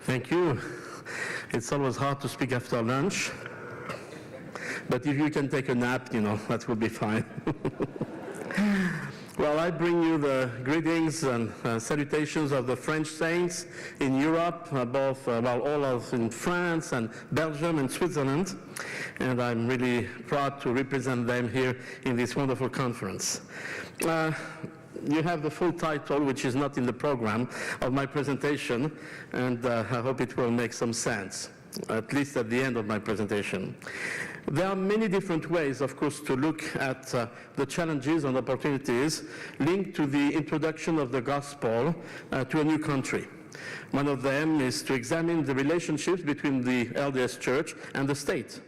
Thank you. It's always hard to speak after lunch, but if you can take a nap, that will be fine. Well, I bring you the greetings and salutations of the French saints in Europe, all in France and Belgium and Switzerland, and I'm really proud to represent them here in this wonderful conference. You have the full title, which is not in the program, of my presentation, and I hope it will make some sense, at least at the end of my presentation. There are many different ways, of course, to look at the challenges and opportunities linked to the introduction of the gospel to a new country. One of them is to examine the relationships between the LDS Church and the state,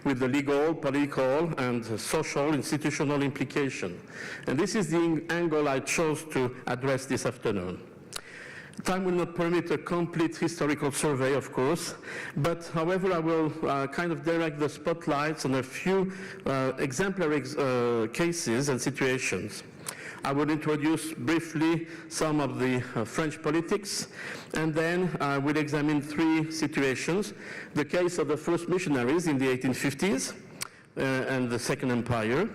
with the legal, political, and social institutional implication. And this is the angle I chose to address this afternoon. Time will not permit a complete historical survey, of course, but however, I will kind of direct the spotlights on a few exemplary cases and situations. I will introduce briefly some of the French politics, and then I will examine three situations: the case of the first missionaries in the 1850s and the Second Empire.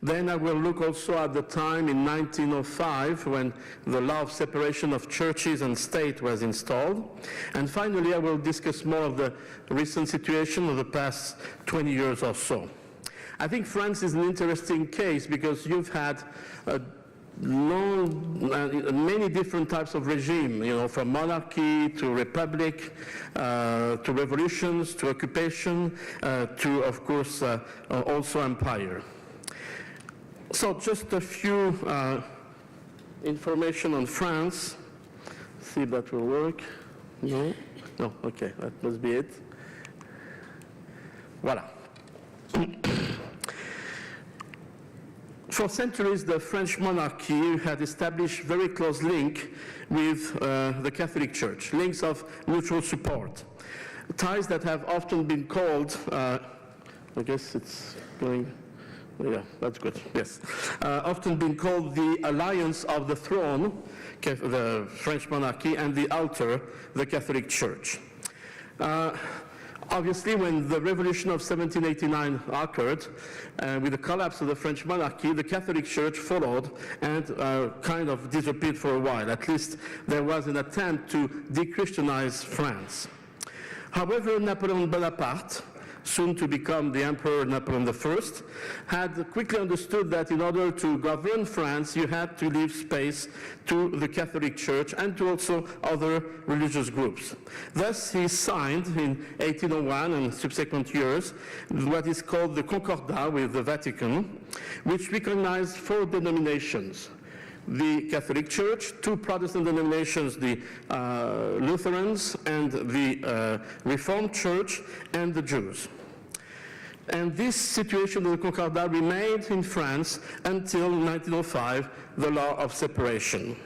Then I will look also at the time in 1905 when the law of separation of churches and state was installed. And finally, I will discuss more of the recent situation of the past 20 years or so. I think France is an interesting case because you've had many different types of regime, from monarchy to republic, to revolutions, to occupation, to, of course, also empire. So just a few information on France. See if that will work. No? No, okay, that must be it. Voila. For centuries, the French monarchy had established very close link with the Catholic Church, links of mutual support, ties that have often been called, I guess it's going, yeah, that's good, yes, often been called the alliance of the throne, the French monarchy, and the altar, the Catholic Church. Obviously, when the revolution of 1789 occurred, with the collapse of the French monarchy, the Catholic Church followed and kind of disappeared for a while. At least there was an attempt to de-Christianize France. However, Napoleon Bonaparte, soon to become the Emperor Napoleon I, had quickly understood that in order to govern France, you had to leave space to the Catholic Church and to also other religious groups. Thus, he signed in 1801 and subsequent years what is called the Concordat with the Vatican, which recognized four denominations: the Catholic Church, two Protestant denominations, the Lutherans and the Reformed Church, and the Jews. And this situation of the Concordat remained in France until 1905, the law of separation.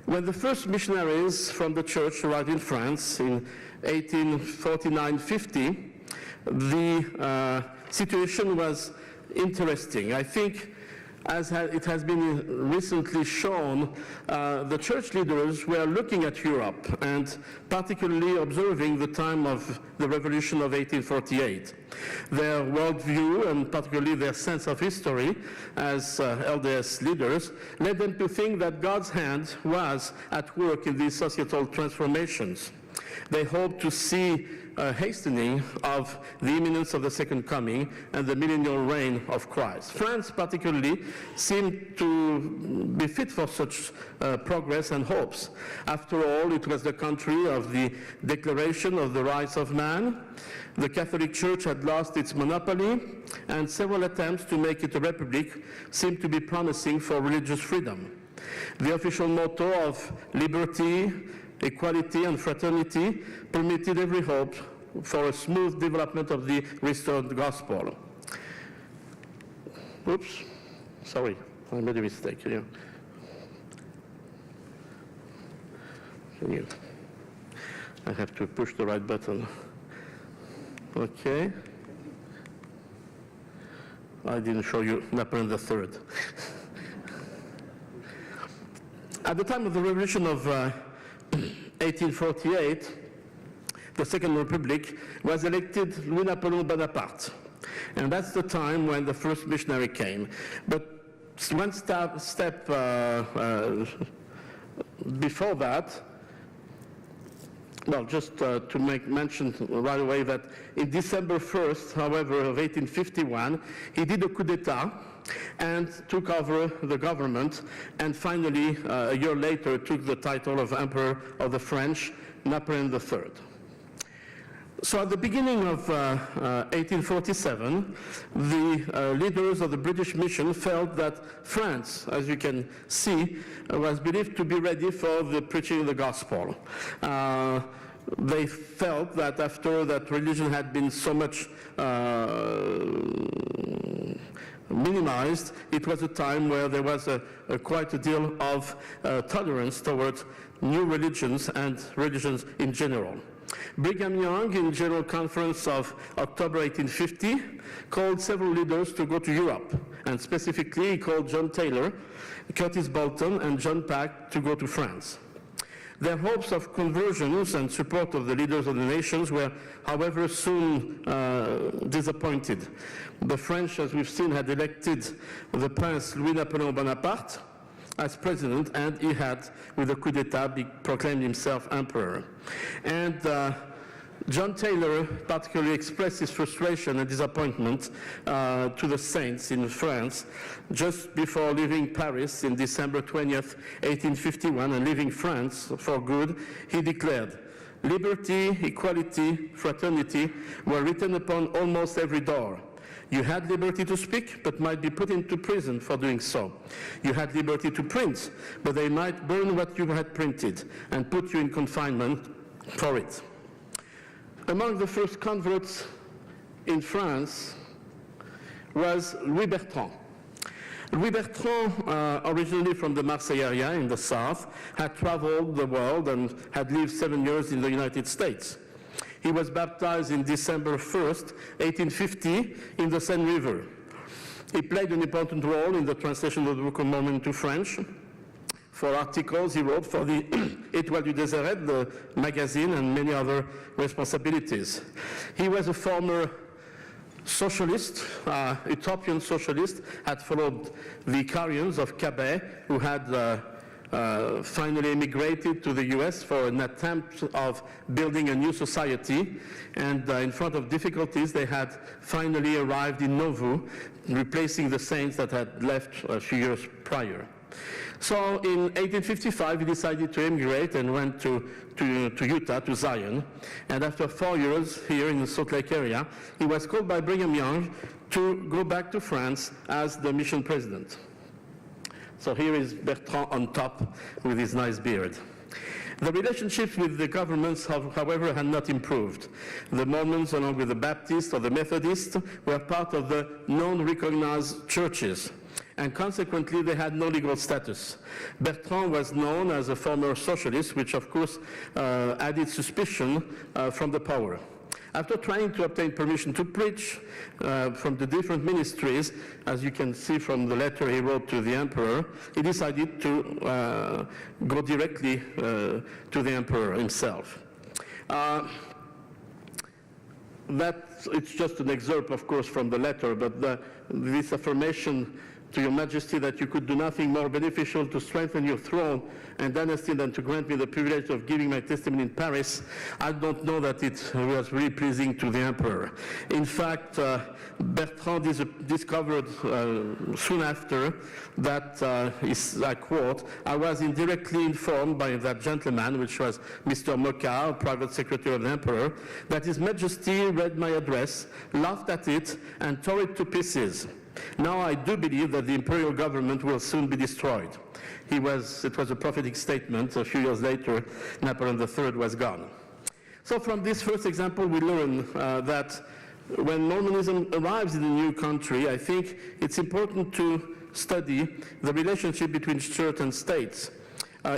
When the first missionaries from the church arrived in France in 1849-50, the situation was interesting. I think, as it has been recently shown, the church leaders were looking at Europe and particularly observing the time of the revolution of 1848. Their worldview and particularly their sense of history as LDS leaders led them to think that God's hand was at work in these societal transformations. They hoped to see a hastening of the imminence of the Second Coming and the millennial reign of Christ. France particularly seemed to be fit for such progress and hopes. After all, it was the country of the Declaration of the Rights of Man. The Catholic Church had lost its monopoly, and several attempts to make it a republic seemed to be promising for religious freedom. The official motto of liberty, equality, and fraternity permitted every hope for a smooth development of the restored gospel. Oops, sorry, I made a mistake here. I have to push the right button. Okay. I didn't show you Napoleon III. At the time of the revolution of 1848, the Second Republic, was elected Louis-Napoleon Bonaparte. And that's the time when the first missionary came. But one step before that, well, just to make mention right away that in December 1st, however, of 1851, he did a coup d'etat and took over the government, and finally, a year later, took the title of Emperor of the French, Napoleon III. So at the beginning of 1847, the leaders of the British mission felt that France, as you can see, was believed to be ready for the preaching of the gospel. They felt that after that religion had been so much minimized, it was a time where there was quite a deal of tolerance towards new religions and religions in general. Brigham Young, in General Conference of October 1850, called several leaders to go to Europe, and specifically he called John Taylor, Curtis Bolton, and John Pack to go to France. Their hopes of conversions and support of the leaders of the nations were, however, soon disappointed. The French, as we've seen, had elected the Prince Louis-Napoleon Bonaparte as president, and he had, with a coup d'etat, proclaimed himself emperor. And John Taylor particularly expressed his frustration and disappointment to the saints in France just before leaving Paris in December 20th, 1851, and leaving France for good. He declared, "Liberty, equality, fraternity were written upon almost every door. You had liberty to speak, but might be put into prison for doing so. You had liberty to print, but they might burn what you had printed and put you in confinement for it." Among the first converts in France was Louis Bertrand. Louis Bertrand, originally from the Marseille area in the south, had traveled the world and had lived 7 years in the United States. He was baptized in December 1st, 1850, in the Seine River. He played an important role in the translation of the Book of Mormon into French. For articles he wrote for the Étoile du Déseret, the magazine, and many other responsibilities. He was a former socialist, utopian socialist, had followed the Icarians of Cabet, who had finally emigrated to the US for an attempt of building a new society, and in front of difficulties they had finally arrived in Nauvoo, replacing the saints that had left a few years prior. So in 1855 he decided to emigrate and went to Utah, to Zion, and after 4 years here in the Salt Lake area, he was called by Brigham Young to go back to France as the mission president. So here is Bertrand on top with his nice beard. The relationships with the governments, however, had not improved. The Mormons, along with the Baptists or the Methodists, were part of the non-recognized churches, and consequently they had no legal status. Bertrand was known as a former socialist, which of course added suspicion from the power. After trying to obtain permission to preach from the different ministries, as you can see from the letter he wrote to the emperor, he decided to go directly to the emperor himself. It's just an excerpt, of course, from the letter, but this affirmation to your majesty that you could do nothing more beneficial to strengthen your throne and dynasty than to grant me the privilege of giving my testimony in Paris, I don't know that it was really pleasing to the emperor. In fact, Bertrand discovered soon after that, I quote, "I was indirectly informed by that gentleman," which was Mr. Mocha, private secretary of the emperor, "that His Majesty read my address, laughed at it, and tore it to pieces. Now I do believe that the imperial government will soon be destroyed." It was a prophetic statement. A few years later, Napoleon III was gone. So from this first example, we learn that when Mormonism arrives in a new country, I think it's important to study the relationship between church and states.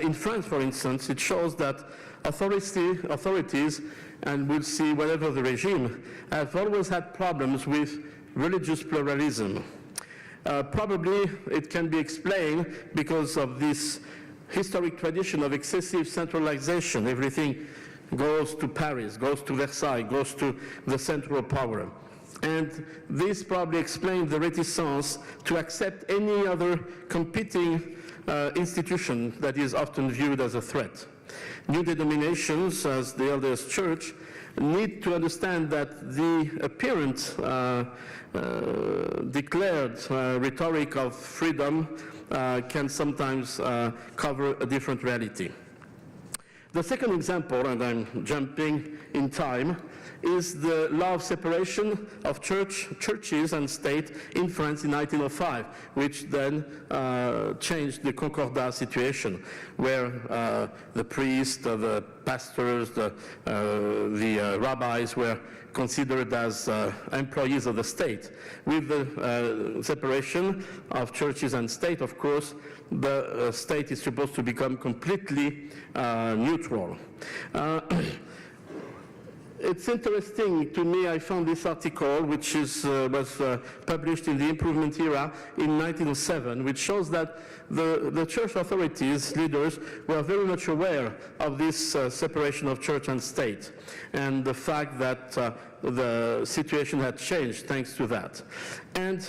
In France, for instance, it shows that authorities, and we'll see whatever the regime, have always had problems with religious pluralism. Probably it can be explained because of this historic tradition of excessive centralization. Everything goes to Paris, goes to Versailles, goes to the central power. And this probably explains the reticence to accept any other competing institution that is often viewed as a threat. New denominations, as the LDS Church, need to understand that the apparent declared rhetoric of freedom can sometimes cover a different reality. The second example, and I'm jumping in time, is the law of separation of churches and state in France in 1905, which then changed the Concordat situation, where the priests, the pastors, the rabbis were considered as employees of the state. With the separation of churches and state, of course, the state is supposed to become completely neutral. It's interesting to me, I found this article, which was published in the Improvement Era in 1907, which shows that the church authorities, leaders, were very much aware of this separation of church and state, and the fact that the situation had changed thanks to that. And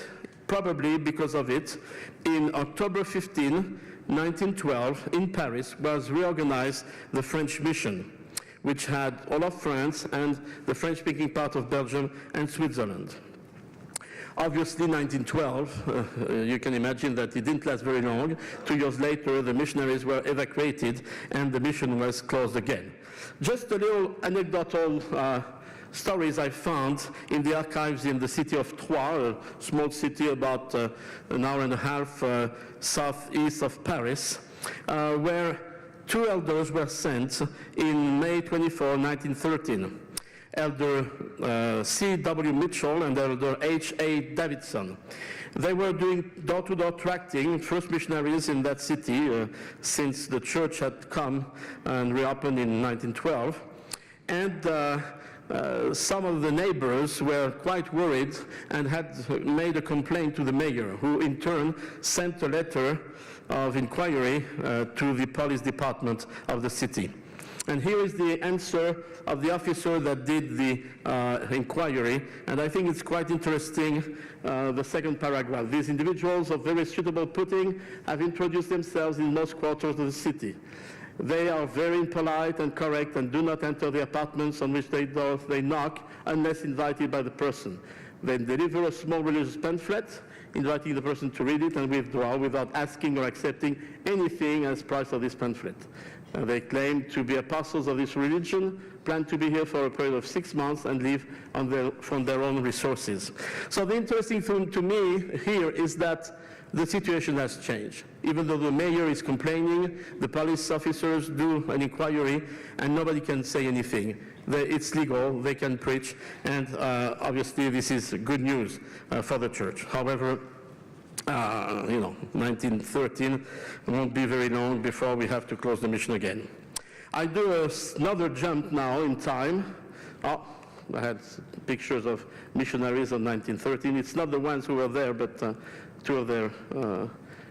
probably because of it, in October 15, 1912, in Paris, was reorganized the French mission, which had all of France and the French-speaking part of Belgium and Switzerland. Obviously, 1912, you can imagine that it didn't last very long. 2 years later, the missionaries were evacuated and the mission was closed again. Just a little anecdotal stories I found in the archives in the city of Troyes, a small city about an hour and a half southeast of Paris, where 2 elders were sent in May 24, 1913. Elder C.W. Mitchell and Elder H.A. Davidson. They were doing door-to-door tracting, first missionaries in that city since the church had come and reopened in 1912. And some of the neighbors were quite worried and had made a complaint to the mayor, who in turn sent a letter of inquiry to the police department of the city. And here is the answer of the officer that did the inquiry, and I think it's quite interesting, the second paragraph. These individuals of very suitable putting have introduced themselves in most quarters of the city. They are very impolite and correct and do not enter the apartments on which they knock unless invited by the person. They deliver a small religious pamphlet, inviting the person to read it and withdraw without asking or accepting anything as price of this pamphlet. They claim to be apostles of this religion, plan to be here for a period of 6 months and live from their own resources. So the interesting thing to me here is that the situation has changed. Even though the mayor is complaining, the police officers do an inquiry and nobody can say anything. It's legal, they can preach, and obviously this is good news for the church. However, 1913 won't be very long before we have to close the mission again. I do another jump now in time. I had pictures of missionaries of 1913. It's not the ones who were there, but 2 of their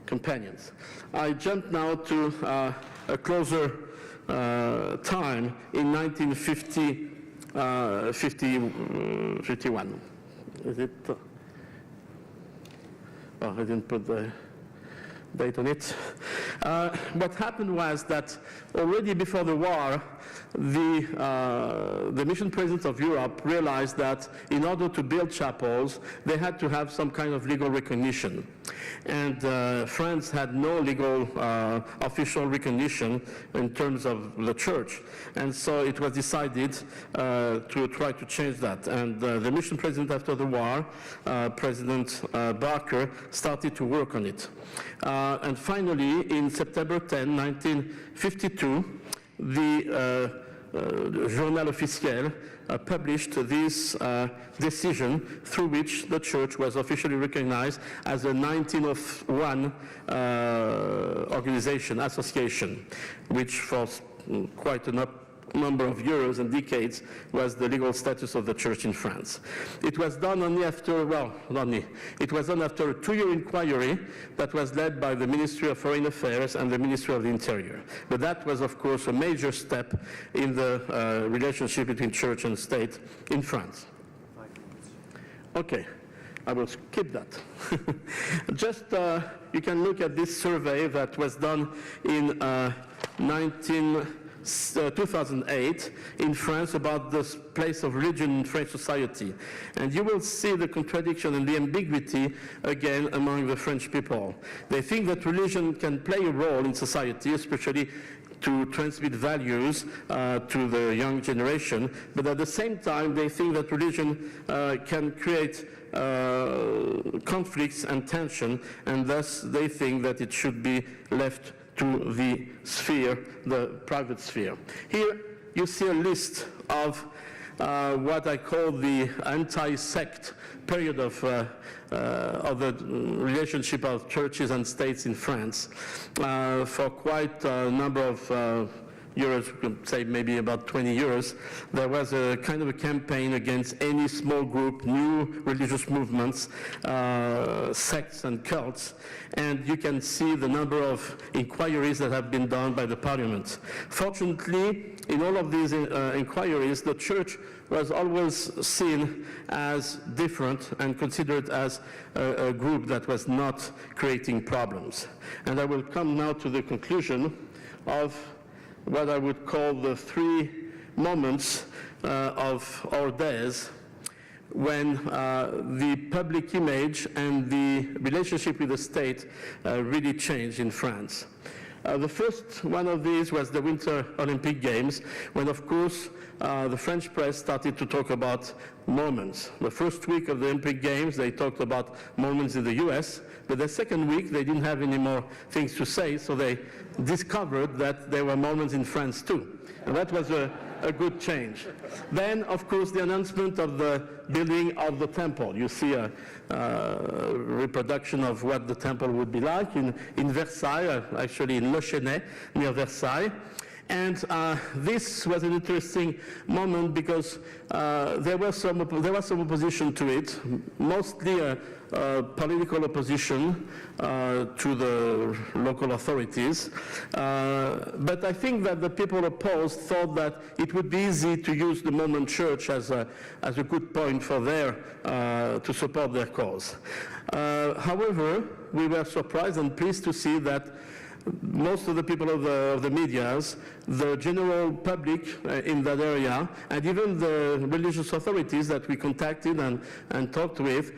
companions. I jump now to a closer time in 1951. Is it? Oh, I didn't put the date on it. What happened was that already before the war, the mission presidents of Europe realized that in order to build chapels, they had to have some kind of legal recognition. And France had no legal official recognition in terms of the church. And so it was decided to try to change that. And the mission president after the war, President Barker, started to work on it. And finally, in September 10, 1952, the Journal Officiel published this decision through which the church was officially recognized as a 1901 organization, association, which for quite number of years and decades was the legal status of the church in France. It was done only after, well, not only, it was done after a 2-year inquiry that was led by the Ministry of Foreign Affairs and the Ministry of the Interior. But that was, of course, a major step in the relationship between church and state in France. Okay, I will skip that. Just, you can look at this survey that was done in 2008 in France about the place of religion in French society. And you will see the contradiction and the ambiguity again among the French people. They think that religion can play a role in society, especially to transmit values to the young generation, but at the same time they think that religion can create conflicts and tension, and thus they think that it should be left to the sphere, the private sphere. Here you see a list of what I call the anti-sect period of the relationship of churches and states in France for quite a number of years, we could say maybe about 20 years. There was a kind of a campaign against any small group, new religious movements, sects and cults, and you can see the number of inquiries that have been done by the parliament. Fortunately, in all of these inquiries, the church was always seen as different and considered as a group that was not creating problems. And I will come now to the conclusion of what I would call the 3 moments of our days when the public image and the relationship with the state really changed in France. The first one of these was the Winter Olympic Games, when, of course, the French press started to talk about Mormons. The first week of the Olympic Games, they talked about Mormons in the US, but the second week, they didn't have any more things to say, so they discovered that there were Mormons in France too. And that was a good change. Then, of course, the announcement of the building of the temple. You see a reproduction of what the temple would be like in Versailles, actually in Le Chesnay, near Versailles. And this was an interesting moment because there was some opposition to it, mostly political opposition to the local authorities. But I think that the people opposed thought that it would be easy to use the Mormon Church as a good point for to support their cause. However, we were surprised and pleased to see that most of the people of the medias, the general public in that area, and even the religious authorities that we contacted and talked with,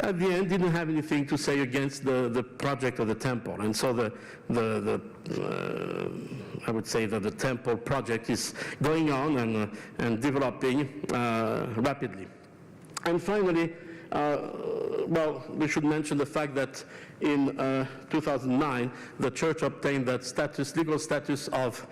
at the end didn't have anything to say against the project of the temple. And so I would say that the temple project is going on and developing rapidly. And finally, well, we should mention the fact that in 2009, the church obtained that status, legal status of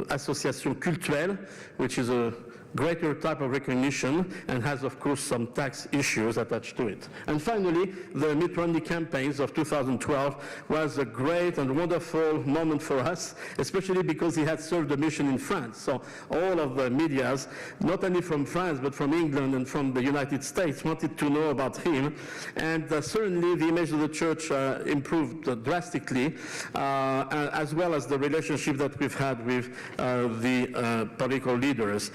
association cultuelle, which is a greater type of recognition and has, of course, some tax issues attached to it. And finally, the Mitt Romney campaigns of 2012 was a great and wonderful moment for us, especially because he had served a mission in France. So all of the medias, not only from France, but from England and from the United States, wanted to know about him. And certainly the image of the church improved drastically, as well as the relationship that we've had with the political leaders.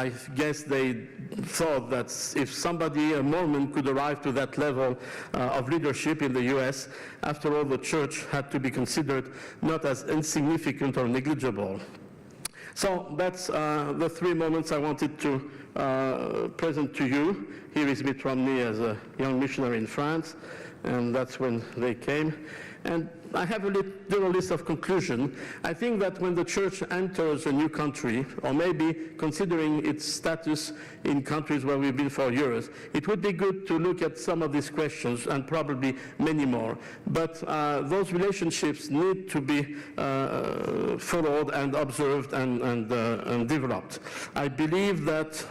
I guess they thought that if somebody, a Mormon, could arrive to that level of leadership in the US, after all, the church had to be considered not as insignificant or negligible. So that's the 3 moments I wanted to present to you. Here is Mitt Romney as a young missionary in France, and that's when they came. And I have a little list of conclusion. I think that when the church enters a new country, or maybe considering its status in countries where we've been for years, it would be good to look at some of these questions, and probably many more. But those relationships need to be followed and observed and developed. I believe that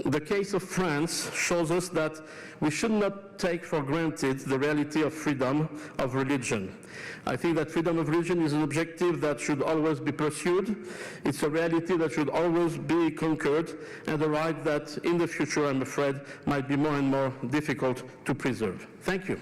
The case of France shows us that we should not take for granted the reality of freedom of religion. I think that freedom of religion is an objective that should always be pursued. It's a reality that should always be conquered, and a right that in the future, I'm afraid, might be more and more difficult to preserve. Thank you.